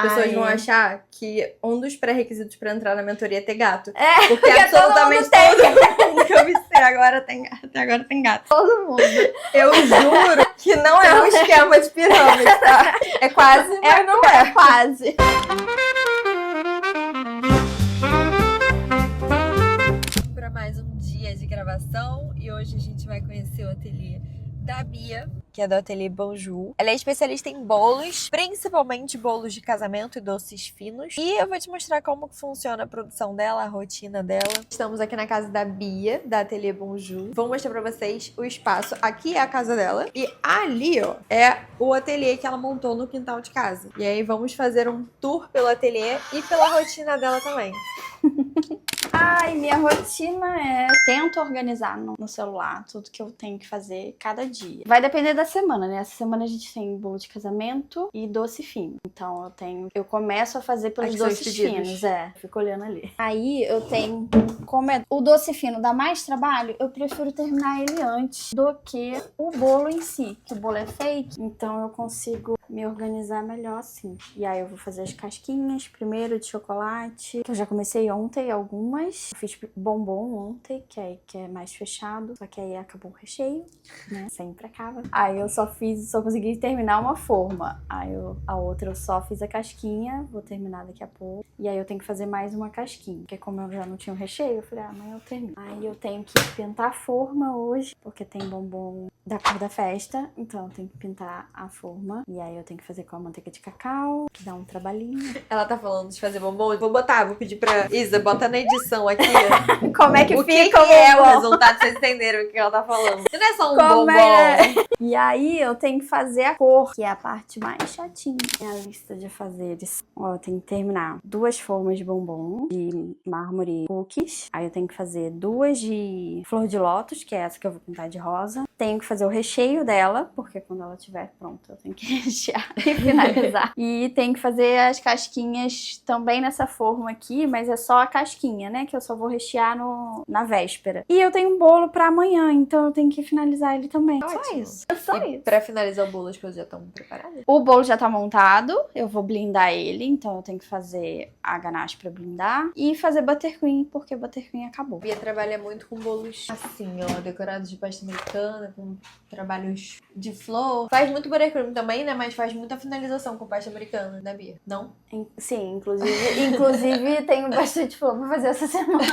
pessoas vão achar que um dos pré-requisitos pra entrar na mentoria é ter gato. Porque absolutamente todo mundo que eu vi até agora tem gato. Todo mundo. Eu juro que não é um esquema de pirâmide, tá? É quase, mas não é. Quase. Para mais um dia de gravação e hoje a gente vai conhecer o ateliê da Bia, que é do Ateliê Bonjour. Ela é especialista em bolos, principalmente bolos de casamento e doces finos. E eu vou te mostrar como que funciona a produção dela, a rotina dela. Estamos aqui na casa da Bia, da Ateliê Bonjour. Vou mostrar pra vocês o espaço. Aqui é a casa dela e ali, ó, é o ateliê que ela montou no quintal de casa. E aí vamos fazer um tour pelo ateliê e pela rotina dela também. Ai, minha rotina é... Tento organizar no celular tudo que eu tenho que fazer cada dia. Vai depender da semana, né? Essa semana a gente tem bolo de casamento e doce fino. Então eu começo a fazer pelos doces finos. Fico olhando ali. Aí eu tenho... Como o doce fino dá mais trabalho, eu prefiro terminar ele antes do que o bolo em si. Que o bolo é fake, então eu consigo me organizar melhor assim. E aí eu vou fazer as casquinhas primeiro de chocolate, que eu já comecei ontem algumas. Eu fiz bombom ontem, que é mais fechado, só que aí acabou o recheio, né? Sempre acaba. Aí eu só consegui terminar uma forma. Aí a outra eu só fiz a casquinha, vou terminar daqui a pouco. E aí eu tenho que fazer mais uma casquinha, porque como eu já não tinha o recheio, eu falei, amanhã eu termino. Aí eu tenho que pintar a forma hoje, porque tem bombom da cor da festa, então eu tenho que pintar a forma. E aí eu tenho que fazer com a manteiga de cacau, que dá um trabalhinho. Ela tá falando de fazer bombom. Vou pedir pra Isa, bota na edição aqui. Como é que o fica que é o resultado, vocês entenderam o que ela tá falando. Não é só um bombom. E aí eu tenho que fazer a cor, que é a parte mais chatinha. Minha lista de afazeres. Ó, eu tenho que terminar 2 formas de bombom, de mármore cookies. Aí eu tenho que fazer 2 de flor de lótus, que é essa que eu vou pintar de rosa. Tenho que fazer o recheio dela, porque quando ela estiver pronta eu tenho que rechear e finalizar. E tenho que fazer as casquinhas também nessa forma aqui, mas é só a casquinha, né? Que eu só vou rechear na véspera. E eu tenho um bolo pra amanhã, então eu tenho que finalizar ele também. Ótimo. Só isso. Só isso. Pra finalizar o bolo, as coisas já estão preparadas? O bolo já tá montado, eu vou blindar ele, então eu tenho que fazer a ganache pra blindar e fazer buttercream, porque buttercream acabou. Bia trabalha muito com bolos assim, ó, decorados de pasta americana, com trabalhos de flor. Faz muito buttercream também, né? Mas faz muita finalização com pasta americana, né, Bia? Não? Sim, inclusive tenho bastante flor pra fazer essa semana.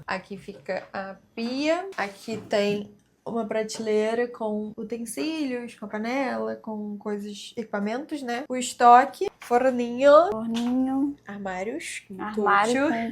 Aqui fica a pia, aqui tem uma prateleira com utensílios, com panela, com coisas, equipamentos, né? O estoque, forninho, armários,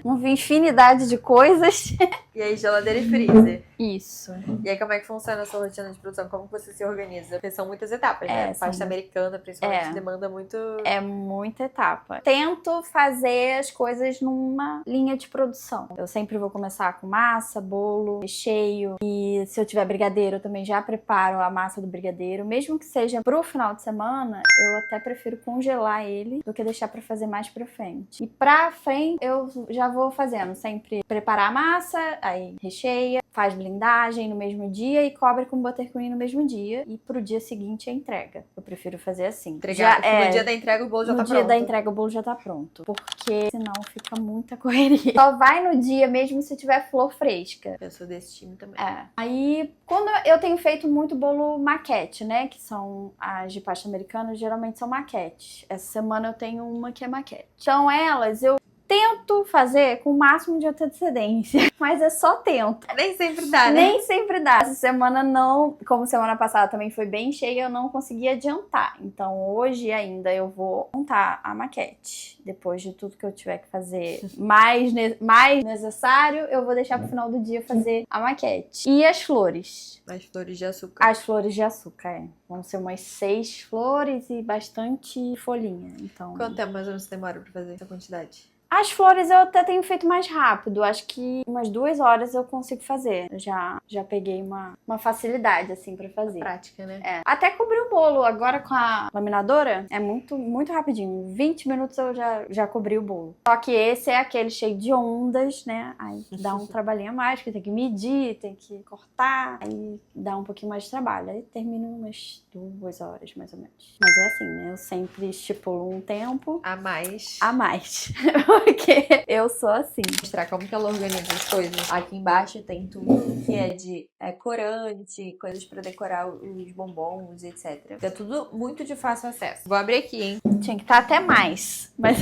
com uma infinidade de coisas. E aí geladeira e freezer. Isso. E aí como é que funciona a sua rotina de produção? Como você se organiza? Porque são muitas etapas, né? Pasta americana, principalmente, demanda muito... É muita etapa. Tento fazer as coisas numa linha de produção. Eu sempre vou começar com massa, bolo, recheio. E se eu tiver brigadeiro, eu também já preparo a massa do brigadeiro. Mesmo que seja pro final de semana, eu até prefiro congelar ele do que deixar pra fazer mais pra frente. E pra frente, eu já vou fazendo sempre preparar a massa, aí recheia, faz blindagem no mesmo dia e cobre com buttercream no mesmo dia. E pro dia seguinte a entrega. Eu prefiro fazer assim. No dia da entrega o bolo já tá pronto. No dia da entrega o bolo já tá pronto. Porque senão fica muita correria. Só vai no dia mesmo se tiver flor fresca. Eu sou desse time também. Aí, quando eu tenho feito muito bolo maquete, né? Que são as de pasta americana, geralmente são maquetes. Essa semana eu tenho uma que é maquete. Então elas eu tento fazer com o máximo de antecedência, mas é só tento. Nem sempre dá, né? Nem sempre dá. Essa semana não, como semana passada também foi bem cheia, eu não consegui adiantar. Então hoje ainda eu vou montar a maquete. Depois de tudo que eu tiver que fazer mais necessário, eu vou deixar pro final do dia fazer a maquete. E as flores? As flores de açúcar. As flores de açúcar, Vão ser umas 6 flores e bastante folhinha. Então... Quanto tempo mais ou menos você demora pra fazer essa quantidade? As flores eu até tenho feito mais rápido. Acho que umas 2 horas eu consigo fazer. Eu já peguei uma facilidade, assim, pra fazer. Prática, né? É. Até cobri o bolo. Agora com a laminadora é muito, muito rapidinho. 20 minutos eu já cobri o bolo. Só que esse é aquele cheio de ondas, né? Aí dá um trabalhinho a mais, porque tem que medir, tem que cortar. Aí dá um pouquinho mais de trabalho. Aí termina umas 2 horas, mais ou menos. Mas é assim, né? Eu sempre estipulo um tempo A mais. a mais. Porque eu sou assim. Mostrar como que ela organiza as coisas. Aqui embaixo tem tudo que é de corante, coisas pra decorar os bombons, etc. É tudo muito de fácil acesso. Vou abrir aqui, hein? Tinha que estar até mais, mas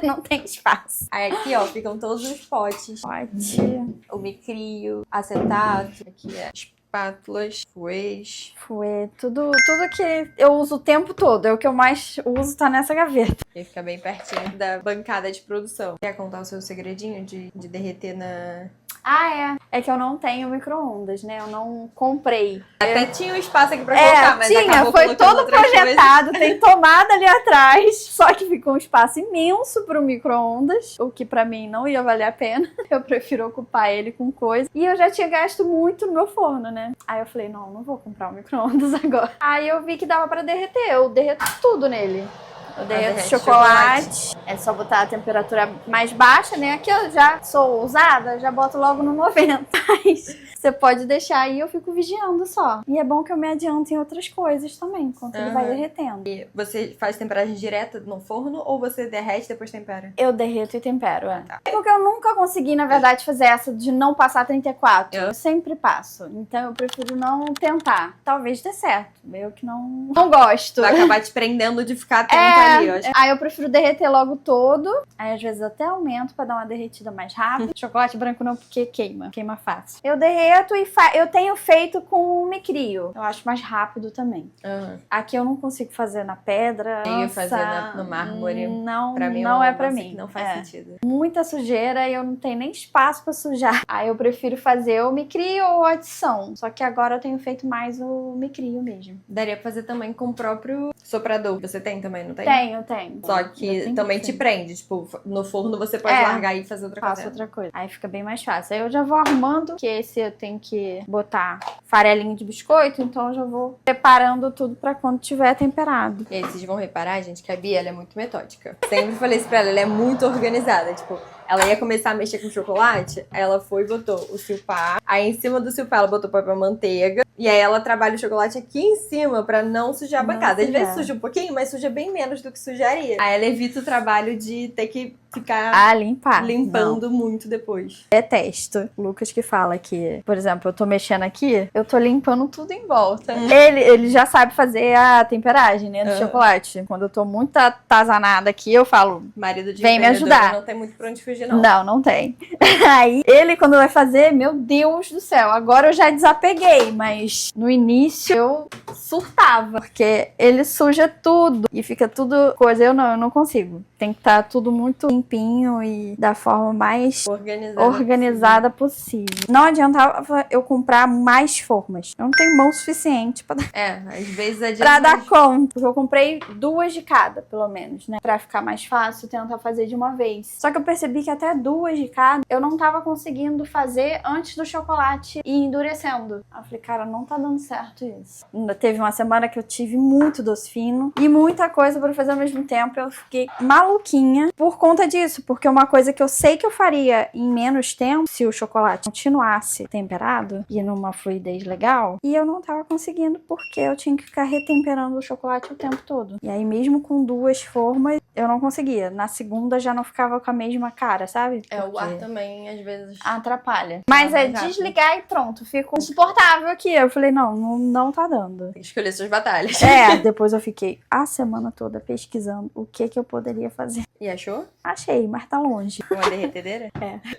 não tem espaço. Aí aqui, ó, ficam todos os potes. Pode. O micrio, acetato, aqui espátulas, fouets. Foi tudo que eu uso o tempo todo. É o que eu mais uso, tá nessa gaveta. E fica bem pertinho da bancada de produção. Quer contar o seu segredinho de derreter na... Ah, é. É que eu não tenho micro-ondas, né? Eu não comprei. Até tinha um espaço aqui pra colocar, mas tinha, acabou foi colocando todo outras projetado, tem tomada ali atrás, só que ficou um espaço imenso pro micro-ondas, o que pra mim não ia valer a pena. Eu prefiro ocupar ele com coisa. E eu já tinha gasto muito no meu forno, né? Aí eu falei, não vou comprar um micro-ondas agora. Aí eu vi que dava pra derreter, eu derreto tudo nele. Eu derreto chocolate. É só botar a temperatura mais baixa, né? Aqui eu já sou ousada, já boto logo no 90. Mas você pode deixar aí, eu fico vigiando só. E é bom que eu me adianto em outras coisas também, enquanto ele vai derretendo. E você faz temperagem direta no forno ou você derrete e depois tempera? Eu derreto e tempero, é. Porque eu nunca consegui, na verdade, fazer essa de não passar 34. Eu sempre passo. Então eu prefiro não tentar. Talvez dê certo. Eu que não gosto. Vai acabar te prendendo de ficar atenta ali, eu acho. Aí eu prefiro derreter logo todo. Aí às vezes até aumento pra dar uma derretida mais rápida. Chocolate branco não, porque queima fácil. Eu derreto e eu tenho feito com micrio. Eu acho mais rápido também. Aqui eu não consigo fazer na pedra. Eu fazer no mármore. Não, pra mim, não é pra mim. Não faz sentido. Muita sujeira e eu não tenho nem espaço pra sujar. Aí eu prefiro fazer o micrio ou a adição. Só que agora eu tenho feito mais o micrio mesmo. Daria pra fazer também com o próprio soprador. Você tem também, não tem? Tenho. Só que também te prende. Tipo, no forno você pode largar e fazer outra coisa. Faço outra coisa. Aí fica bem mais fácil. Aí eu já vou arrumando, que esse eu tenho que botar farelinho de biscoito, então eu já vou preparando tudo pra quando tiver temperado. E aí vocês vão reparar, gente, que a Bia, ela é muito metódica. Sempre falei isso pra ela é muito organizada. Tipo, ela ia começar a mexer com chocolate, aí ela foi e botou o silpar. Aí em cima do silpar ela botou papel manteiga. E aí ela trabalha o chocolate aqui em cima pra não sujar a bancada. Às vezes suja um pouquinho, mas suja bem menos do que sujaria. Aí ela evita o trabalho de ter que ficar limpando muito depois. Detesto. O Lucas que fala que, por exemplo, eu tô mexendo aqui, eu tô limpando tudo em volta. Ele já sabe fazer a temperagem, né, do chocolate. Quando eu tô muito atazanada aqui, eu falo, marido de vem me ajudar. Não tem muito pra onde fugir, não. Não tem. Aí, ele quando vai fazer, meu Deus do céu, agora eu já desapeguei, mas no início eu surtava, porque ele suja tudo e fica tudo coisa. Eu não consigo. Tem que estar tudo muito limpinho e da forma mais organizada possível. Não adiantava eu comprar mais formas. Eu não tenho mão suficiente pra às vezes pra dar conta. Porque eu comprei 2 de cada, pelo menos, né? Pra ficar mais fácil tentar fazer de uma vez. Só que eu percebi que até 2 de cada eu não tava conseguindo fazer antes do chocolate ir endurecendo. Eu falei, cara, não tá dando certo isso. Ainda teve uma semana que eu tive muito doce fino e muita coisa pra fazer ao mesmo tempo. Eu fiquei maluquinha por conta disso. Porque uma coisa que eu sei que eu faria em menos tempo, se o chocolate continuasse temperado e numa fluidez legal, e eu não tava conseguindo porque eu tinha que ficar retemperando o chocolate o tempo todo. E aí mesmo com 2 formas, eu não conseguia. Na segunda já não ficava com a mesma cara, sabe? O ar também às vezes atrapalha. Mas desligar e pronto, fico insuportável aqui. Eu falei, não tá dando. Tem que escolher suas batalhas. Depois eu fiquei a semana toda pesquisando o que eu poderia fazer. E achou? Achei, mas tá longe. Uma derretedeira?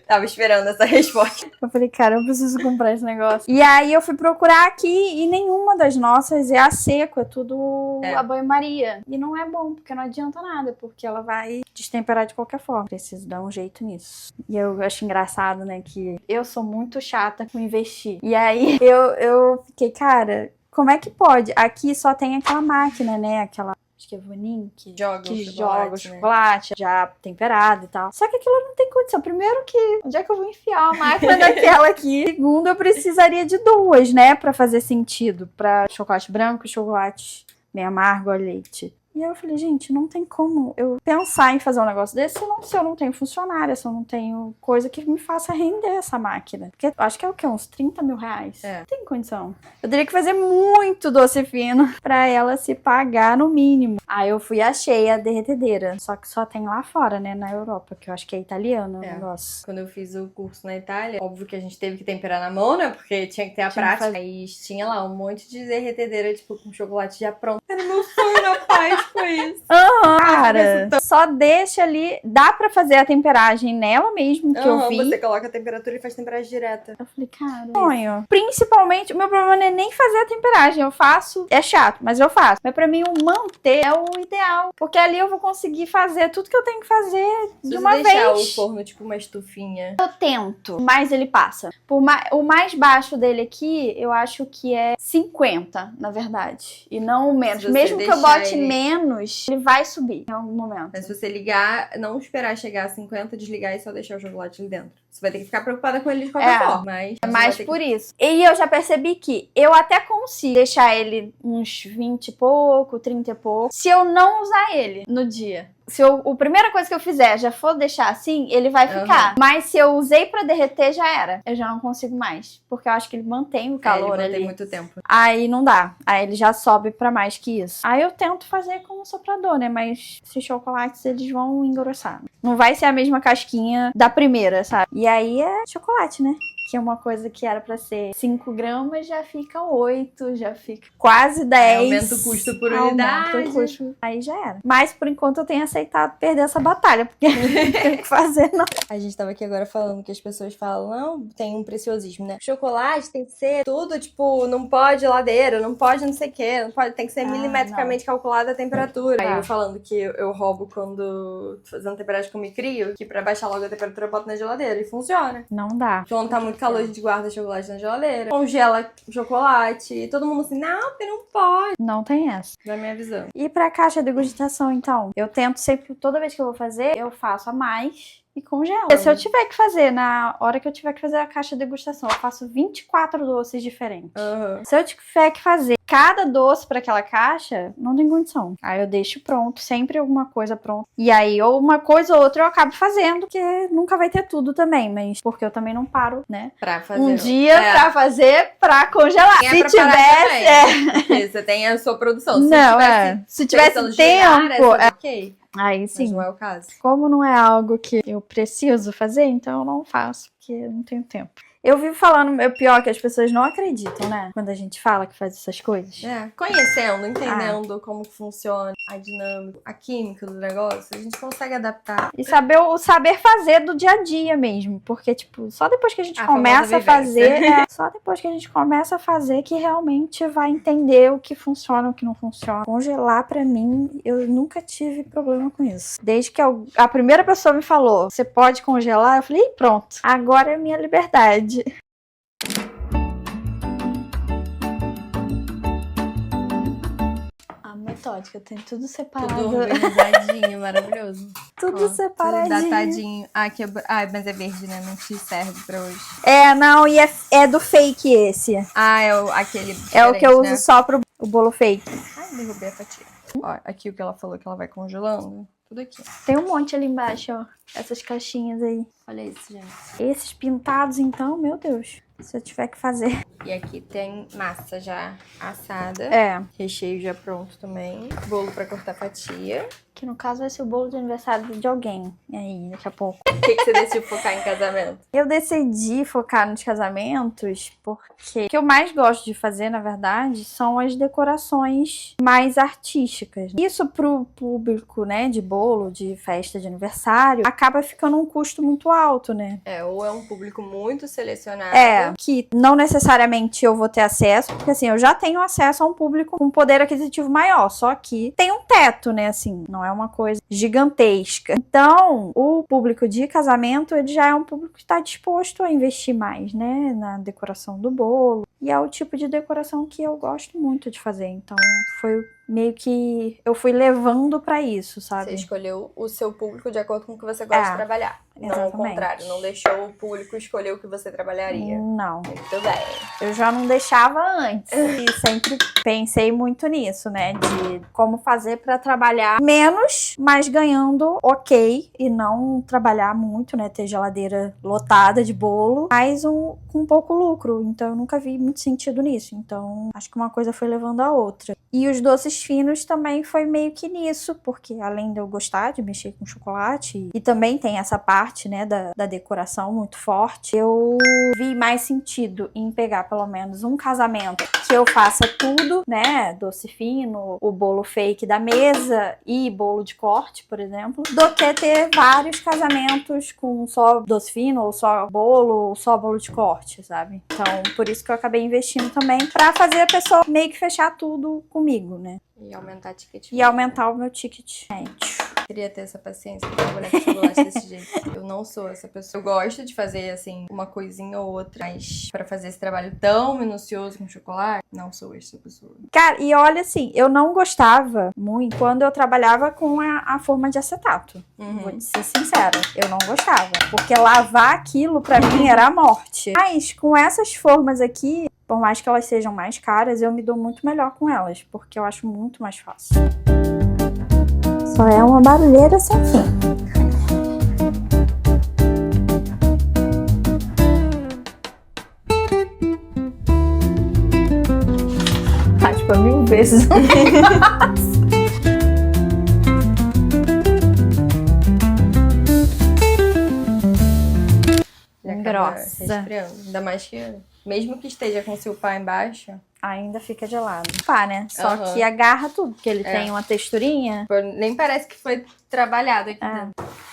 Tava esperando essa resposta. Eu falei, cara, eu preciso comprar esse negócio. E aí eu fui procurar aqui e nenhuma das nossas é a seco, é tudo a banho-maria. E não é bom, porque não adianta nada, porque ela vai destemperar de qualquer forma. Preciso dar um jeito nisso. E eu acho engraçado, né, que eu sou muito chata com investir. E aí eu fiquei, cara, como é que pode? Aqui só tem aquela máquina, né, aquela acho que é Vonin, que Joga o chocolate já temperado e tal. Só que aquilo não tem condição. Primeiro que, onde é que eu vou enfiar uma máquina daquela aqui? Segundo, eu precisaria de duas, né, pra fazer sentido. Pra chocolate branco e chocolate meio amargo ao leite. E aí eu falei, gente, não tem como eu pensar em fazer um negócio desse se eu não tenho funcionária, se eu não tenho coisa que me faça render essa máquina. Porque acho que é o quê? Uns 30 mil reais? É. Não tem condição. Eu teria que fazer muito doce fino pra ela se pagar no mínimo. Aí eu fui e achei a derretedeira. Só que só tem lá fora, né? Na Europa, que eu acho que é italiano o negócio. Quando eu fiz o curso na Itália, óbvio que a gente teve que temperar na mão, né? Porque tinha que ter a prática. Aí tinha lá um monte de derretedeira, tipo, com chocolate já pronto. Era meu sonho na paz, foi isso. Cara, só deixa ali. Dá pra fazer a temperagem nela mesmo, que eu vi. Você coloca a temperatura e faz temperagem direta. Eu falei, cara, sonho. Principalmente, o meu problema não é nem fazer a temperagem. Eu faço, é chato, mas eu faço. Mas pra mim, o manter é o ideal. Porque ali eu vou conseguir fazer tudo que eu tenho que fazer de uma vez. Deixar o forno, tipo, uma estufinha. Eu tento, mas ele passa. O mais baixo dele aqui, eu acho que é 50, na verdade. E não menos. Mesmo que eu bote menos, ele vai subir em algum momento. Mas se você ligar, não esperar chegar a 50, desligar e só deixar o chocolate ali dentro. Você vai ter que ficar preocupada com ele de qualquer forma. Mas é mais por isso. E eu já percebi que eu até consigo deixar ele uns 20 e pouco, 30 e pouco, se eu não usar ele no dia. Se a primeira coisa que eu fizer já for deixar assim, ele vai ficar. Mas se eu usei pra derreter, já era. Eu já não consigo mais. Porque eu acho que ele mantém o calor ali. Ele mantém muito tempo. Aí não dá. Aí ele já sobe pra mais que isso. Aí eu tento fazer com o soprador, né? Mas esses chocolates, eles vão engrossar. Não vai ser a mesma casquinha da primeira, sabe? E aí é chocolate, né? Que é uma coisa que era pra ser 5 gramas, já fica 8, já fica quase 10. Aumenta o custo por unidade. Aumenta o custo. Aí já era. Mas, por enquanto, eu tenho aceitado perder essa batalha, porque não tem o que fazer, não. A gente tava aqui agora falando que as pessoas falam, não, tem um preciosismo, né? Chocolate tem que ser tudo, tipo, não pode geladeira, não pode não sei o quê, não pode, tem que ser milimetricamente calculada a temperatura. Aí eu falando que eu roubo quando fazendo temperagem que eu me crio, que pra baixar logo a temperatura eu boto na geladeira e funciona. Não dá. Quando tá muito calor, a gente guarda chocolate na geladeira, congela chocolate, e todo mundo assim, não, porque não pode. Não tem essa. Da minha visão. E pra caixa de degustação, então? Eu tento sempre, toda vez que eu vou fazer, eu faço a mais e congelo. Se eu tiver que fazer, na hora que eu tiver que fazer a caixa de degustação, eu faço 24 doces diferentes. Se eu tiver que fazer cada doce pra aquela caixa, não tem condição. Aí eu deixo pronto, sempre alguma coisa pronta. E aí, ou uma coisa ou outra eu acabo fazendo, porque nunca vai ter tudo também, mas porque eu também não paro, né? Pra fazer. Um dia pra fazer, pra congelar. Se tivesse... Porque você tem a sua produção. Se tivesse tempo... Ok. Aí sim. Mas não é o caso. Como não é algo que eu preciso fazer, então eu não faço, porque eu não tenho tempo. Eu vivo falando, é pior que as pessoas não acreditam, né? Quando a gente fala que faz essas coisas. Conhecendo, entendendo como funciona a dinâmica, a química do negócio, a gente consegue adaptar. E saber o saber fazer do dia a dia mesmo. Porque, tipo, só depois que a gente começa a fazer... só depois que a gente começa a fazer que realmente vai entender o que funciona, o que não funciona. Congelar, pra mim, eu nunca tive problema com isso. Desde que a primeira pessoa me falou, você pode congelar, eu falei, pronto. Agora é minha liberdade. Metódica, tem tudo separado. Tudo organizadinho, maravilhoso. Tudo separadinho. Tudo datadinho. Mas é verde, né? Não te serve pra hoje. Não, e é do fake esse. Aquele. É o que eu uso só pro bolo fake. Ai, derrubei a fatia. Ó, aqui o que ela falou que ela vai congelando. Tudo aqui. Tem um monte ali embaixo, ó. Essas caixinhas aí. Olha isso, gente. Esses pintados, então, meu Deus. Se eu tiver que fazer. E aqui tem massa já assada. Recheio já pronto também. Bolo pra cortar fatia. Que no caso vai ser o bolo de aniversário de alguém. E aí, daqui a pouco. Por que você decidiu focar em casamento? Eu decidi focar nos casamentos porque o que eu mais gosto de fazer, na verdade, são as decorações mais artísticas. Isso pro público, né, de bolo, de festa de aniversário, acaba ficando um custo muito alto, né? Ou é um público muito selecionado. Que não necessariamente eu vou ter acesso, porque assim, eu já tenho acesso a um público com poder aquisitivo maior, só que tem um teto, né, assim, não é uma coisa gigantesca. Então, o público de casamento, ele já é um público que está disposto a investir mais, né, na decoração do bolo. E é o tipo de decoração que eu gosto muito de fazer. Então, foi meio que eu fui levando pra isso, sabe? Você escolheu o seu público de acordo com o que você gosta de trabalhar. Não ao contrário, não deixou o público escolher o que você trabalharia. Não. Muito bem. Eu já não deixava antes. E sempre pensei muito nisso, né? De como fazer pra trabalhar menos, mas ganhando ok. E não trabalhar muito, né? Ter geladeira lotada de bolo, mas com pouco lucro. Então eu nunca vi muito sentido nisso. Então acho que uma coisa foi levando a outra. E os doces finos também foi meio que nisso, porque além de eu gostar de mexer com chocolate, e também tem essa parte, né, da decoração muito forte, eu vi mais sentido em pegar pelo menos um casamento que eu faça tudo, né, doce fino, o bolo fake da mesa e bolo de corte, por exemplo, do que ter vários casamentos com só doce fino, ou só bolo, ou só bolo de corte, sabe? Então, por isso que eu acabei investindo também pra fazer a pessoa meio que fechar tudo comigo, né? E aumentar o ticket. E aumentar o meu ticket. Queria ter essa paciência pra trabalhar com chocolate desse jeito. Eu não sou essa pessoa. Eu gosto de fazer, assim, uma coisinha ou outra, mas pra fazer esse trabalho tão minucioso com chocolate, não sou essa pessoa. Cara, e olha assim, eu não gostava muito quando eu trabalhava com a forma de acetato. Vou te ser sincera, eu não gostava. Porque lavar aquilo pra mim era a morte. Mas com essas formas aqui, por mais que elas sejam mais caras, eu me dou muito melhor com elas, porque eu acho muito mais fácil. Só é uma barulheira sem fim. Tá, tipo, 1000 vezes. Grossa. Resfriando. Ainda mais que, mesmo que esteja com o seu pá embaixo, ainda fica gelado. Pá, né? Só que agarra tudo, porque ele tem uma texturinha. Nem parece que foi trabalhado aqui dentro.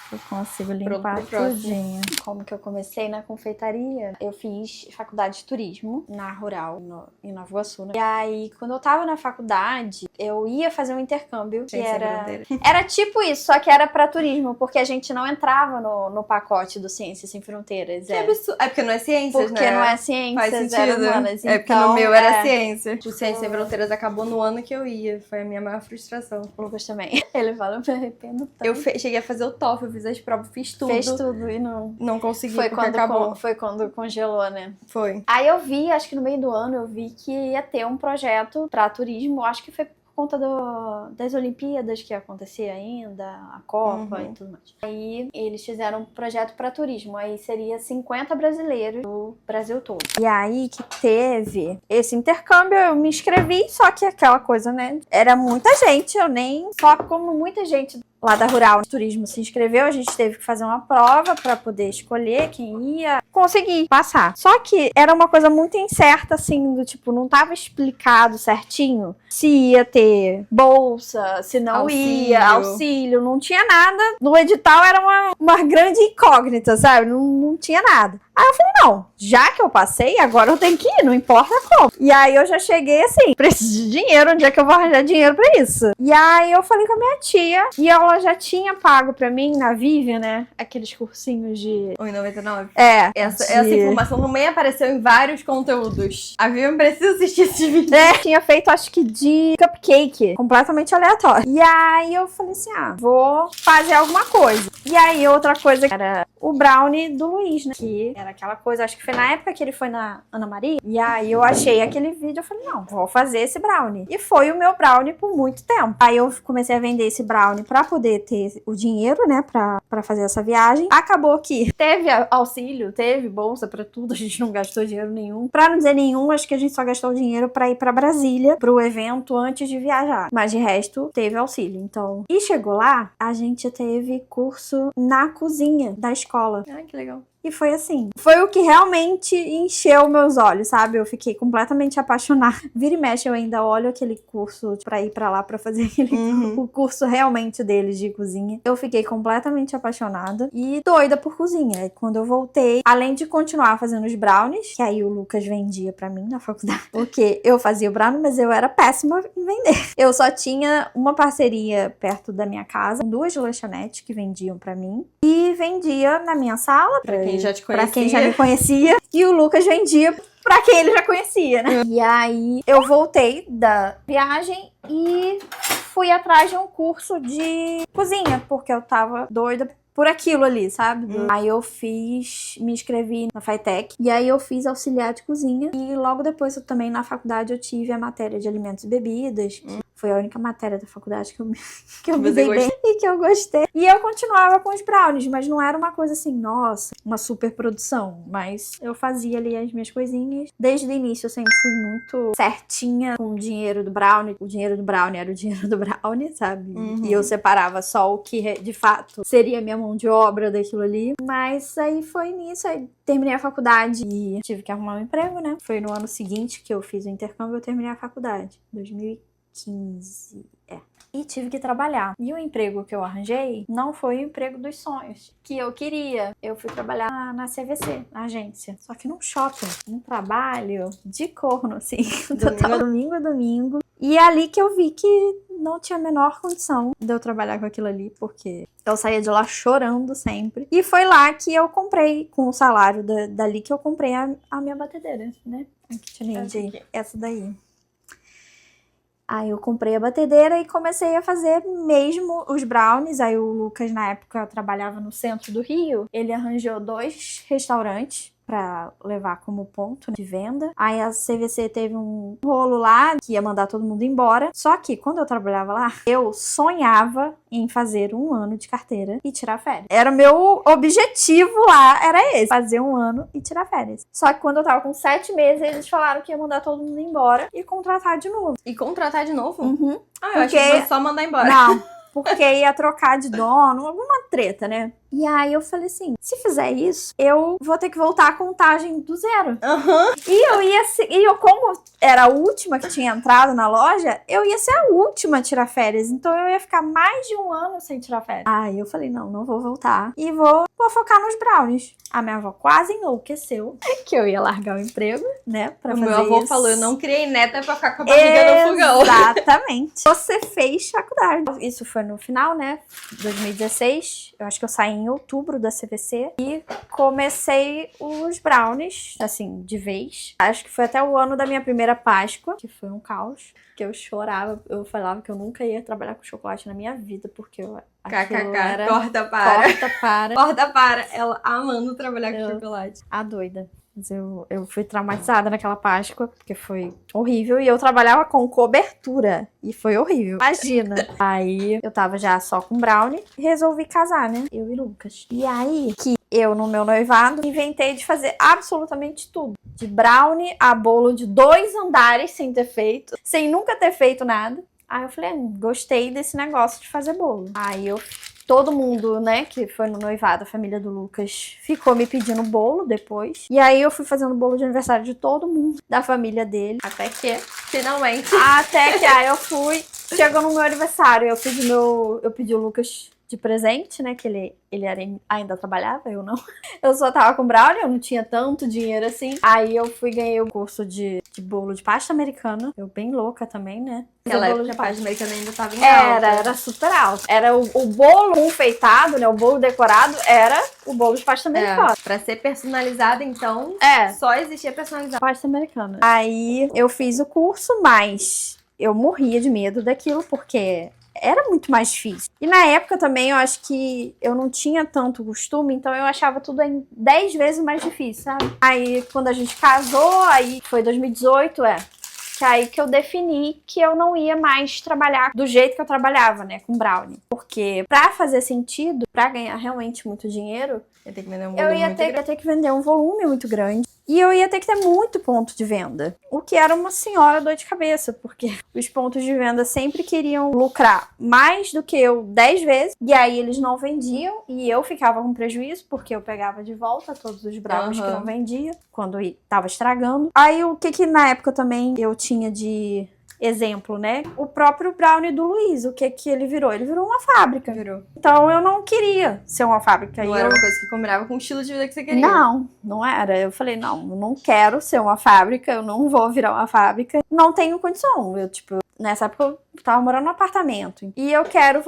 Eu consigo limpar tudinho. Como que eu comecei na confeitaria? Eu fiz faculdade de turismo na Rural, em Nova Iguaçu, né? E aí, quando eu tava na faculdade, eu ia fazer um intercâmbio, que era tipo isso, só que era pra turismo, porque a gente não entrava no pacote do Ciências Sem Fronteiras. Que absurdo. É porque não é ciências, porque né? não é ciências, faz sentido. Humanas. É porque então, no meu era ciência. O Ciências Sem Fronteiras acabou no ano que eu ia. Foi a minha maior frustração. O Lucas também. Ele fala, eu me arrependo tanto. Eu cheguei a fazer o TOEFL, eu fiz as provas, fiz tudo. Fez tudo e não consegui, foi porque acabou. Foi quando congelou, né? Foi. Aí eu vi, acho que no meio do ano, eu vi que ia ter um projeto pra turismo. Acho que foi por conta das Olimpíadas que ia acontecer ainda, a Copa e tudo mais. Aí eles fizeram um projeto pra turismo. Aí seria 50 brasileiros do Brasil todo. E aí que teve esse intercâmbio, eu me inscrevi, só que aquela coisa, né? Era muita gente, eu nem... Só como muita gente lá da Rural de Turismo se inscreveu, a gente teve que fazer uma prova pra poder escolher quem ia conseguir passar. Só que era uma coisa muito incerta, assim, do tipo, não tava explicado certinho se ia ter bolsa, se não ia, auxílio, não tinha nada. No edital era uma grande incógnita, sabe? Não tinha nada. Aí eu falei, não, já que eu passei, agora eu tenho que ir, não importa como. E aí eu já cheguei assim, preciso de dinheiro, onde é que eu vou arranjar dinheiro pra isso? E aí eu falei com a minha tia, e ela já tinha pago pra mim, na Vivian, né, aqueles cursinhos de... R$1,99? Essa informação também apareceu em vários conteúdos. A Vivian precisa assistir esse vídeo. Tinha feito, acho que de cupcake, completamente aleatório. E aí eu falei assim, vou fazer alguma coisa. E aí outra coisa era o brownie do Luiz, né, que era aquela coisa, acho que foi na época que ele foi na Ana Maria. E aí eu achei aquele vídeo, eu falei, não, vou fazer esse brownie. E foi o meu brownie por muito tempo. Aí eu comecei a vender esse brownie pra poder ter o dinheiro, né, pra fazer essa viagem. Acabou que teve auxílio, teve bolsa pra tudo, a gente não gastou dinheiro nenhum. Pra não dizer nenhum, acho que a gente só gastou dinheiro pra ir pra Brasília, pro evento antes de viajar. Mas de resto, teve auxílio, então. E chegou lá, a gente teve curso na cozinha da escola. Ai, que legal. E foi assim, foi o que realmente encheu meus olhos, sabe? Eu fiquei completamente apaixonada. Vira e mexe, eu ainda olho aquele curso pra ir pra lá pra fazer o curso realmente deles de cozinha. Eu fiquei completamente apaixonada e doida por cozinha. E quando eu voltei, além de continuar fazendo os brownies, que aí o Lucas vendia pra mim na faculdade, porque eu fazia o brownie, mas eu era péssima em vender. Eu só tinha uma parceria perto da minha casa, 2 lanchonetes que vendiam pra mim, e vendia na minha sala, Pra quem já te pra conhecia. quem já me conhecia. E o Lucas vendia pra quem ele já conhecia, né? E aí eu voltei da viagem e fui atrás de um curso de cozinha, porque eu tava doida por aquilo ali, sabe? Aí eu me inscrevi na FATEC, e aí eu fiz auxiliar de cozinha, e logo depois eu também na faculdade eu tive a matéria de alimentos e bebidas. Foi a única matéria da faculdade que eu me dei bem e que eu gostei. E eu continuava com os brownies, mas não era uma coisa assim, nossa, uma super produção. Mas eu fazia ali as minhas coisinhas. Desde o início eu sempre fui muito certinha com o dinheiro do brownie. O dinheiro do brownie era o dinheiro do brownie, sabe? E eu separava só o que de fato seria a minha mão de obra daquilo ali. Mas aí foi nisso, aí terminei a faculdade e tive que arrumar um emprego, né? Foi no ano seguinte que eu fiz o intercâmbio, eu terminei a faculdade, 2015. E tive que trabalhar. E o emprego que eu arranjei não foi o emprego dos sonhos que eu queria. Eu fui trabalhar na CVC, na agência. Só que num shopping, um trabalho de corno, assim. Domingo a domingo. E é ali que eu vi que não tinha a menor condição de eu trabalhar com aquilo ali, porque eu saía de lá chorando sempre. E foi lá que eu comprei, com o salário dali, que eu comprei a minha batedeira, né? A KitchenAid, essa daí. Aí eu comprei a batedeira e comecei a fazer mesmo os brownies. Aí o Lucas, na época, trabalhava no centro do Rio. Ele arranjou 2 restaurantes pra levar como ponto de venda. Aí a CVC teve um rolo lá que ia mandar todo mundo embora. Só que quando eu trabalhava lá, eu sonhava em fazer 1 ano de carteira e tirar férias. Era o meu objetivo lá, era esse, fazer 1 ano e tirar férias. Só que quando eu tava com 7 meses, eles falaram que ia mandar todo mundo embora e contratar de novo. E contratar de novo? Uhum. Eu achei que ia só mandar embora. Não, porque ia trocar de dono, alguma treta, né? E aí eu falei assim, se fizer isso, eu vou ter que voltar a contagem do zero. E eu, como era a última que tinha entrado na loja, eu ia ser a última a tirar férias. Então eu ia ficar mais de 1 ano sem tirar férias. Aí eu falei, não vou voltar. E vou focar nos brownies. A minha avó quase enlouqueceu que eu ia largar o emprego, né? Pra fazer meu avô isso. falou, eu não criei neta pra ficar com a barriga no fogão. Exatamente. Você fez faculdade. Isso foi no final, né? 2016. Eu acho que eu saí em outubro da CVC e comecei os brownies, assim, de vez. Acho que foi até o ano da minha primeira Páscoa, que foi um caos, que eu chorava. Eu falava que eu nunca ia trabalhar com chocolate na minha vida, porque eu KKK, corta para. Ela amando trabalhar com chocolate. A doida. Mas eu fui traumatizada naquela Páscoa, porque foi horrível. E eu trabalhava com cobertura. E foi horrível. Imagina. Aí eu tava já só com brownie. E resolvi casar, né? Eu e Lucas. E aí que eu, no meu noivado, inventei de fazer absolutamente tudo. De brownie a bolo de 2 andares sem ter feito. Sem nunca ter feito nada. Aí eu falei, gostei desse negócio de fazer bolo. Aí todo mundo, né, que foi no noivado, a família do Lucas, ficou me pedindo bolo depois. E aí eu fui fazendo bolo de aniversário de todo mundo, da família dele. Até que, finalmente. Aí eu fui, chegou no meu aniversário, eu pedi o Lucas de presente, né, que ele ainda trabalhava, eu não. Eu só tava com brownie, eu não tinha tanto dinheiro assim. Aí eu ganhei o curso de bolo de pasta americana. Eu bem louca também, né? Aquela época a pasta americana ainda tava em alta. Era super alto. Era o bolo confeitado, né, o bolo decorado, era o bolo de pasta americana. Pra ser personalizado, então, só existia personalizado. Pasta americana. Aí eu fiz o curso, mas eu morria de medo daquilo, porque era muito mais difícil. E na época também eu acho que eu não tinha tanto costume, então eu achava tudo 10 vezes mais difícil, sabe? Aí quando a gente casou, aí foi 2018, que aí que eu defini que eu não ia mais trabalhar do jeito que eu trabalhava, né, com brownie. Porque pra fazer sentido, pra ganhar realmente muito dinheiro, eu ia ter que vender um volume muito grande. E eu ia ter que ter muito ponto de venda. O que era uma senhora dor de cabeça, porque os pontos de venda sempre queriam lucrar mais do que eu 10 vezes. E aí eles não vendiam e eu ficava com prejuízo, porque eu pegava de volta todos os brownies que não vendia, quando tava estragando. Aí o que na época também eu tinha de exemplo, né? O próprio brownie do Luiz, o que ele virou? Ele virou uma fábrica. Então eu não queria ser uma fábrica. Não era uma coisa que combinava com o estilo de vida que você queria. Não era. Eu falei, não quero ser uma fábrica, eu não vou virar uma fábrica. Não tenho condição. Nessa época eu tava morando no apartamento. E eu quero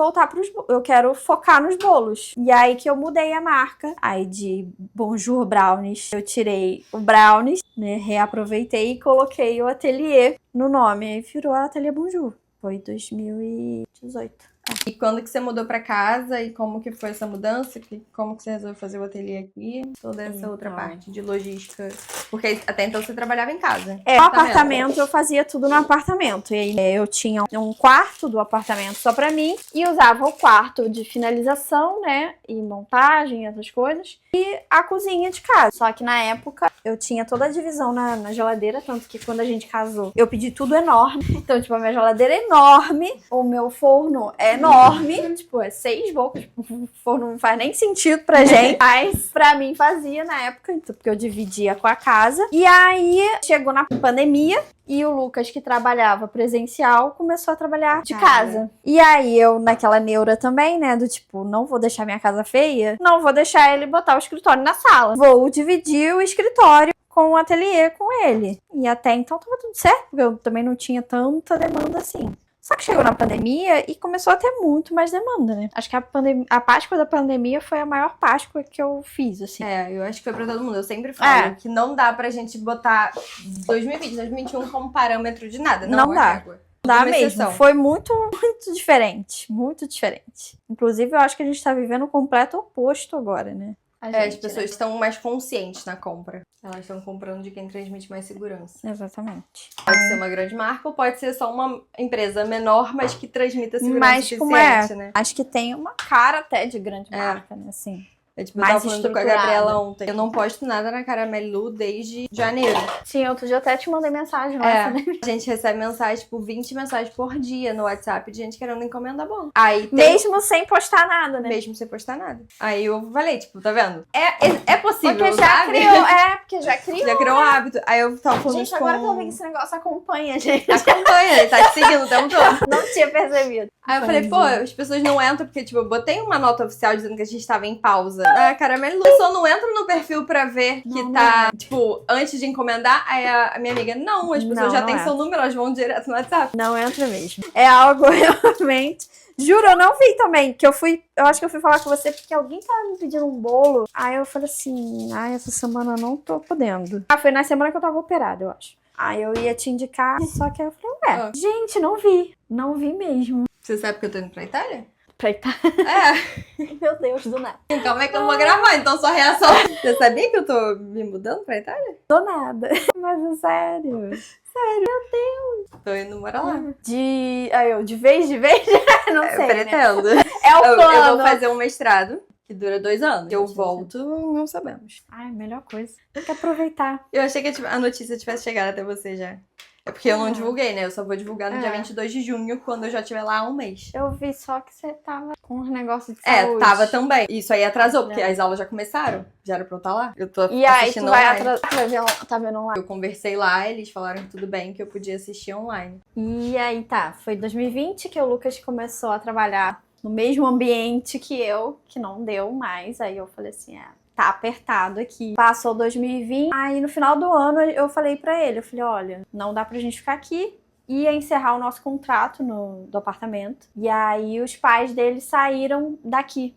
eu quero focar nos bolos. E aí que eu mudei a marca. Aí de Bonjour Brownies, eu tirei o Brownies, né? Reaproveitei e coloquei o ateliê no nome. Aí virou Ateliê Bonjour. Foi 2018. E quando que você mudou pra casa e como que foi essa mudança? Como que você resolveu fazer o ateliê aqui? Toda essa outra parte de logística. Porque até então você trabalhava em casa. No apartamento eu fazia tudo no apartamento. E aí eu tinha um quarto do apartamento só pra mim e usava o quarto de finalização, né? E montagem, essas coisas. E a cozinha de casa. Só que na época eu tinha toda a divisão na geladeira, tanto que quando a gente casou eu pedi tudo enorme. Então, tipo, a minha geladeira é enorme, o meu forno é enorme, tipo, é 6 bocas. O forno não faz nem sentido pra gente. Mas pra mim fazia na época, então, porque eu dividia com a casa. E aí chegou na pandemia. E o Lucas, que trabalhava presencial, começou a trabalhar de casa. E aí eu, naquela neura também, né? Do tipo, não vou deixar minha casa feia. Não vou deixar ele botar o escritório na sala. Vou dividir o escritório com o ateliê com ele. E até então tava tudo certo, porque eu também não tinha tanta demanda assim. Só que chegou na pandemia e começou a ter muito mais demanda, né? Acho que a Páscoa da pandemia foi a maior Páscoa que eu fiz, assim. Eu acho que foi pra todo mundo. Eu sempre falo que não dá pra gente botar 2020, 2021 como parâmetro de nada. Não dá. Água. Dá mesmo. Foi muito, muito diferente. Muito diferente. Inclusive, eu acho que a gente tá vivendo o completo oposto agora, né? As pessoas estão mais conscientes na compra. Elas estão comprando de quem transmite mais segurança. Exatamente. Pode ser uma grande marca ou pode ser só uma empresa menor, mas que transmita segurança suficiente, né? Acho que tem uma cara até de grande marca, né? Assim. Eu tava falando com a Gabriela ontem. Eu não posto nada na Caramelu desde janeiro. Sim, outro dia até te mandei mensagem lá. A gente recebe mensagem, tipo, 20 mensagens por dia no WhatsApp de gente querendo encomenda bolo. Mesmo sem postar nada, né? Mesmo sem postar nada. Aí eu falei, tipo, tá vendo? É possível, porque já sabe? criou, porque já criou. Já criou um hábito. Aí eu tava falando gente, agora que eu vi que esse negócio acompanha, gente. Acompanha, ele tá te seguindo o tempo todo. Não tinha percebido. Aí eu falei, pô, as pessoas não entram, porque, tipo, eu botei uma nota oficial dizendo que a gente tava em pausa. A Caramelu só não entra no perfil pra ver que tá, tipo, antes de encomendar. Aí a minha amiga, não, as pessoas já têm seu número, elas vão direto no WhatsApp. Não entra mesmo. É algo realmente... Juro, eu não vi também, que eu acho que eu fui falar com você porque alguém tava me pedindo um bolo. Aí eu falei assim, essa semana eu não tô podendo. Foi na semana que eu tava operada, eu acho. Aí eu ia te indicar, só que aí eu falei, gente, não vi. Não vi mesmo. Você sabe que eu tô indo pra Itália? Pra Itália? Meu Deus, do nada. Calma aí que eu vou gravar, então sua reação. Você sabia que eu tô me mudando pra Itália? Do nada. Mas é sério. Sério, meu Deus. Tô indo morar lá. De vez? Não sei, eu pretendo. Né? É o plano. Eu vou fazer um mestrado que dura 2 anos. Eu volto, não sabemos. Melhor coisa. Tem que aproveitar. Eu achei que a notícia tivesse chegado até você já. É porque eu não divulguei, né? Eu só vou divulgar no dia 22 de junho, quando eu já estiver lá há um mês. Eu vi só que você tava com uns negócios de saúde. Tava também. Isso aí atrasou, porque as aulas já começaram. Já era pra eu estar lá. Eu tô e aí, assistindo tu vai online. tá vendo online? Eu conversei lá, eles falaram que tudo bem, que eu podia assistir online. E aí, foi 2020 que o Lucas começou a trabalhar no mesmo ambiente que eu, que não deu mais. Aí eu falei assim, tá apertado aqui. Passou 2020, aí no final do ano eu falei pra ele, olha, não dá pra gente ficar aqui. Ia encerrar o nosso contrato do apartamento. E aí os pais dele saíram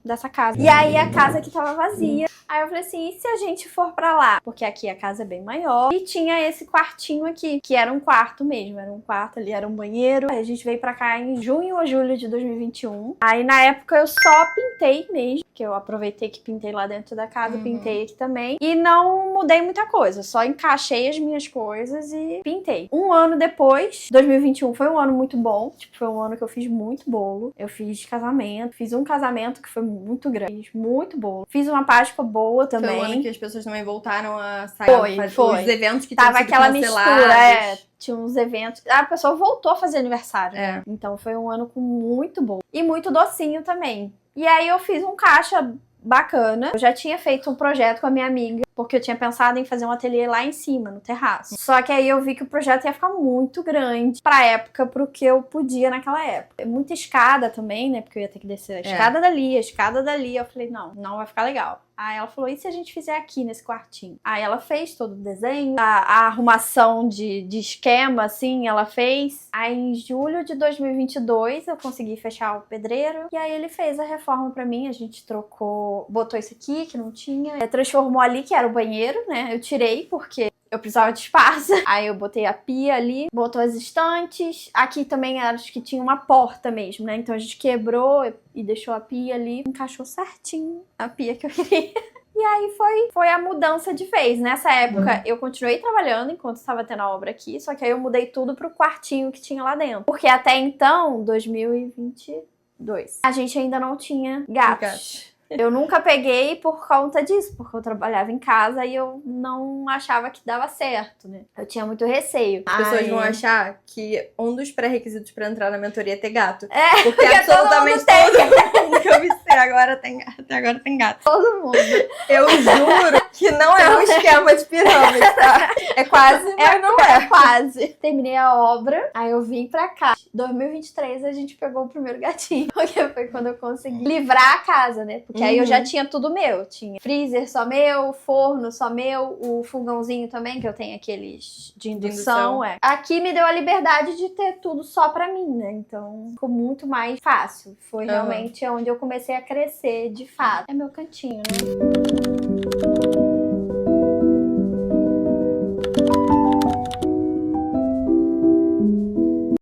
dessa casa. E aí a casa aqui tava vazia. Aí eu falei assim, e se a gente for pra lá? Porque aqui a casa é bem maior. E tinha esse quartinho aqui, que era um quarto mesmo. Era um quarto ali, era um banheiro. Aí a gente veio pra cá em junho ou julho de 2021. Aí na época eu só pintei mesmo. Que eu aproveitei que pintei lá dentro da casa, pintei aqui também. E não mudei muita coisa. Só encaixei as minhas coisas e pintei. Um ano depois, 2021 foi um ano muito bom. Tipo, foi um ano que eu fiz muito bolo. Eu fiz casamento. Fiz um casamento que foi muito grande. Fiz muito bolo. Fiz uma Páscoa boa também. Foi um ano que as pessoas também voltaram a sair. Foi. Os eventos que tava tinham sido aquela cancelados. mistura, tinha uns eventos. A pessoa voltou a fazer aniversário. É. Então foi um ano com muito bolo. E muito docinho também. E aí eu fiz um caixa bacana. Eu já tinha feito um projeto com a minha amiga, porque eu tinha pensado em fazer um ateliê lá em cima, no terraço. Só que aí eu vi que o projeto ia ficar muito grande pra época, pro que eu podia naquela época. Muita escada também, né? Porque eu ia ter que descer a escada dali, a escada dali. Eu falei, não vai ficar legal. Aí ela falou, e se a gente fizer aqui nesse quartinho? Aí ela fez todo o desenho, a arrumação de esquema, assim, ela fez. Aí em julho de 2022 eu consegui fechar o pedreiro. E aí ele fez a reforma pra mim, a gente trocou, botou isso aqui que não tinha, transformou ali que era o banheiro, né? Eu tirei porque eu precisava de espaço. Aí eu botei a pia ali, botou as estantes. Aqui também acho que tinha uma porta mesmo, né? Então a gente quebrou e deixou a pia ali. Encaixou certinho a pia que eu queria. E aí foi a mudança de vez. Nessa época, eu continuei trabalhando enquanto estava tendo a obra aqui. Só que aí eu mudei tudo pro quartinho que tinha lá dentro. Porque até então, 2022, a gente ainda não tinha gatos. Eu nunca peguei por conta disso, porque eu trabalhava em casa e eu não achava que dava certo, né? Eu tinha muito receio. As pessoas vão achar que um dos pré-requisitos pra entrar na mentoria é ter gato. É, porque absolutamente todo mundo que eu vi até agora tem gato. Todo mundo. Eu juro que não é um esquema de pirâmide, tá? É quase, mas não é. Quase. Terminei a obra, aí eu vim pra cá. 2023 a gente pegou o primeiro gatinho, porque foi quando eu consegui livrar a casa, né? Porque aí eu já tinha tudo meu. Tinha freezer só meu, forno só meu, o fogãozinho também, que eu tenho aqueles de indução. Aqui me deu a liberdade de ter tudo só pra mim, né? Então ficou muito mais fácil. Foi realmente onde eu comecei a crescer de fato. É meu cantinho, né?